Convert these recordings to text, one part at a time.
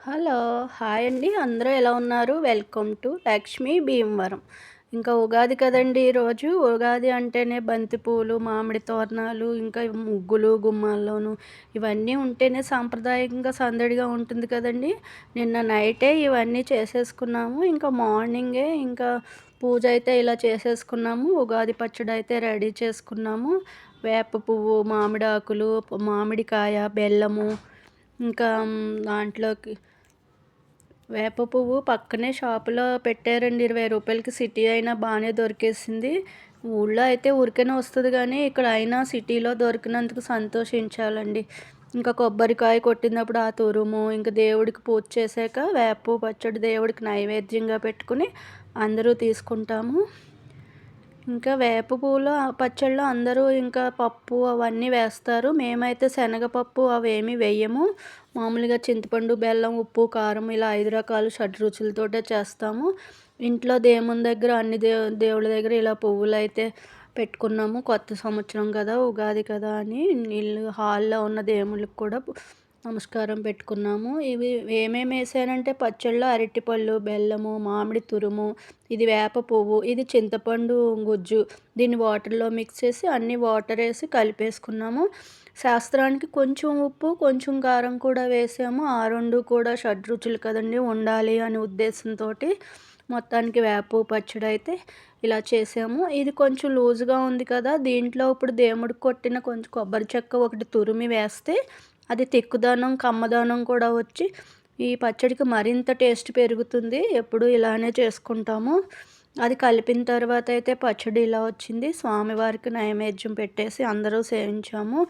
Hello! Hi అండి. అందరూ ఎలా ఉన్నారు? Welcome to Lakshmi Bhimavaram. ఇంకా ఉగాది కదండీ ఈరోజు. ఉగాది అంటేనే బంతిపూలు, మామిడి తోరణాలు, ఇంకా ముగ్గులు గుమ్మాల్లోనూ ఇవన్నీ ఉంటేనే సాంప్రదాయకంగా సందడిగా ఉంటుంది కదండీ! నిన్న నైటే ఇవన్నీ చేసేసుకున్నాము. ఇంకా మార్నింగే ఇంకా పూజ అయితే ఇలా చేసేసుకున్నాము. ఉగాది పచ్చడి అయితే రెడీ చేసుకున్నాము. వేప పువ్వు, మామిడాకులు, మామిడికాయ, బెల్లము, ఇంకా దాంట్లోకి వేప పువ్వు పక్కనే షాపులో పెట్టారండి. రూ. 20కి సిటీ అయినా బాగానే దొరికేసింది. ఊళ్ళో అయితే ఊరికనే వస్తుంది కానీ ఇక్కడ అయినా సిటీలో దొరికినందుకు సంతోషించాలండి. ఇంకా కొబ్బరికాయ కొట్టినప్పుడు ఆ తురుము, ఇంకా దేవుడికి పూజ చేశాక వేప పచ్చడి దేవుడికి నైవేద్యంగా పెట్టుకుని అందరూ తీసుకుంటాము. ఇంకా వేప పువ్వులో పచ్చళ్ళలో అందరూ ఇంకా పప్పు అవన్నీ వేస్తారు. మేమైతే శనగపప్పు అవేమీ వేయము. మామూలుగా చింతపండు, బెల్లం, ఉప్పు, కారం ఇలా 5 రకాలు షడ్‌రుచులతోటే చేస్తాము. ఇంట్లో దేవుని దగ్గర అన్ని దేవుళ్ళ దగ్గర ఇలా పువ్వులైతే పెట్టుకున్నాము. కొత్త సంవత్సరం కదా! ఉగాది కదా! అని హాల్‌లో ఉన్న దేవుళ్ళకి కూడా నమస్కారం పెట్టుకున్నాము. ఇవి ఏమేమి వేసానంటే పచ్చళ్ళలో అరటిపళ్ళు, బెల్లము, మామిడి తురుము, ఇది వేప పువ్వు, ఇది చింతపండు గుజ్జు. దీన్ని వాటర్‌లో మిక్స్ చేసి అన్నీ వాటర్ వేసి కలిపేసుకున్నాము. శాస్త్రానికి కొంచెం ఉప్పు, కొంచెం కారం కూడా వేసాము. ఆ 2 కూడా షడ్‌రుచులు కదండీ! ఉండాలి అనే ఉద్దేశంతోటి మొత్తానికి వేప పచ్చడి అయితే ఇలా చేసాము. ఇది కొంచెం లూజ్‌గా ఉంది కదా! దీంట్లో ఇప్పుడు దేవుడికి కొట్టిన కొంచెం కొబ్బరి చెక్క ఒకటి తురిమి వేస్తే అది తిక్కుదనం, కమ్మదనం కూడా వచ్చి ఈ పచ్చడికి మరింత టేస్ట్ పెరుగుతుంది. ఎప్పుడూ ఇలానే చేసుకుంటాము. అది కలిపిన తర్వాత అయితే పచ్చడి ఇలా వచ్చింది. స్వామివారికి నైవేద్యం పెట్టేసి అందరూ సేవించాము.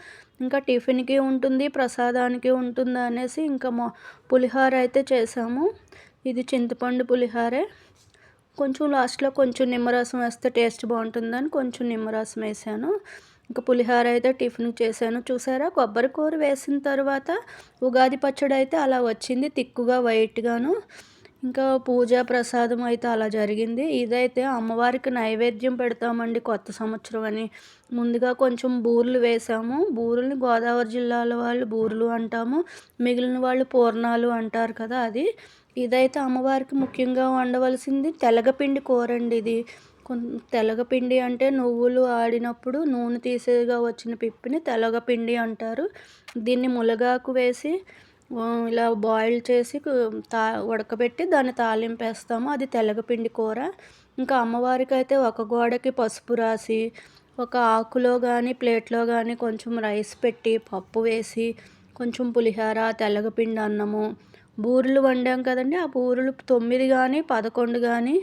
ఇంకా టిఫిన్‌కి ఉంటుంది, ప్రసాదానికి ఉంటుంది అనేసి ఇంకా పులిహోర అయితే చేసాము. ఇది చింతపండు పులిహోరే. కొంచెం లాస్ట్‌లో కొంచెం నిమ్మరసం వేస్తే టేస్ట్ బాగుంటుందని కొంచెం నిమ్మరసం వేసాను. ఇంకా పులిహోర అయితే టిఫిన్‌కి చేశాను. చూసారా కొబ్బరి కూర వేసిన తర్వాత ఉగాది పచ్చడి అయితే అలా వచ్చింది తిక్కుగా వైట్‌గాను. ఇంకా పూజ ప్రసాదం అయితే అలా జరిగింది. ఇదైతే అమ్మవారికి నైవేద్యం పెడతామండి కొత్త సంవత్సరం అని. ముందుగా కొంచెం బూరెలు వేసాము. బూరెల్ని గోదావరి జిల్లాల వాళ్ళు బూరెలు అంటాము. మిగిలిన వాళ్ళు పూర్ణాలు అంటారు కదా! అది. ఇదైతే అమ్మవారికి ముఖ్యంగా వండవలసింది తెలగపిండి కూరండి ఇది. తెలగపిండి అంటే నువ్వులు ఆడినప్పుడు నూనె తీసేగా వచ్చిన పిప్పిని తెలగపిండి అంటారు. దీన్ని ములగాకు వేసి ఇలా బాయిల్ చేసి ఉడకబెట్టి దాన్ని తాలింపేస్తాము. అది తెలగపిండి కూర. ఇంకా అమ్మవారికైతే ఒక గోడకి పసుపు రాసి, ఒక ఆకులో కానీ, ప్లేట్‌లో కానీ కొంచెం రైస్ పెట్టి, పప్పు వేసి, కొంచెం పులిహోర, తెలగపిండి అన్నము, బూరెలు వండాం కదండీ! ఆ బూరెలు 9 గానీ, 11 గానీ,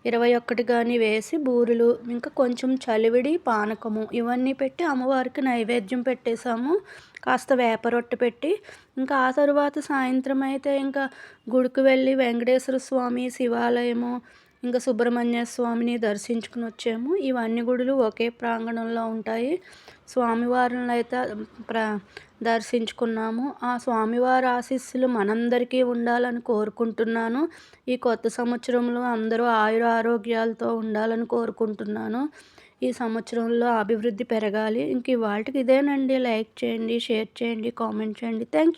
21 గానీ వేసి బూరెలు, ఇంకా కొంచెం చలివిడి, పానకము ఇవన్నీ పెట్టి అమ్మవారికి నైవేద్యం పెట్టేసాము. కాస్త వేప రొట్టె పెట్టి, ఇంకా ఆ తరువాత సాయంత్రం అయితే ఇంకా గుడికి వెళ్ళి వెంకటేశ్వర స్వామి, శివాలయము, ఇంకా సుబ్రహ్మణ్య స్వామిని దర్శించుకుని వచ్చాము. ఇవన్నీ గుడులు ఒకే ప్రాంగణంలో ఉంటాయి. స్వామివారిని అయితే దర్శించుకున్నాము. ఆ స్వామివారి ఆశీస్సులు మనందరికీ ఉండాలని కోరుకుంటున్నాను. ఈ కొత్త సంవత్సరంలో అందరూ ఆయుర ఆరోగ్యాలతో ఉండాలని కోరుకుంటున్నాను. ఈ సంవత్సరంలో అభివృద్ధి పెరగాలి. ఇంక ఇవాల్టికి ఇదేనండి. లైక్ చేయండి, షేర్ చేయండి, కామెంట్ చేయండి. Thank you.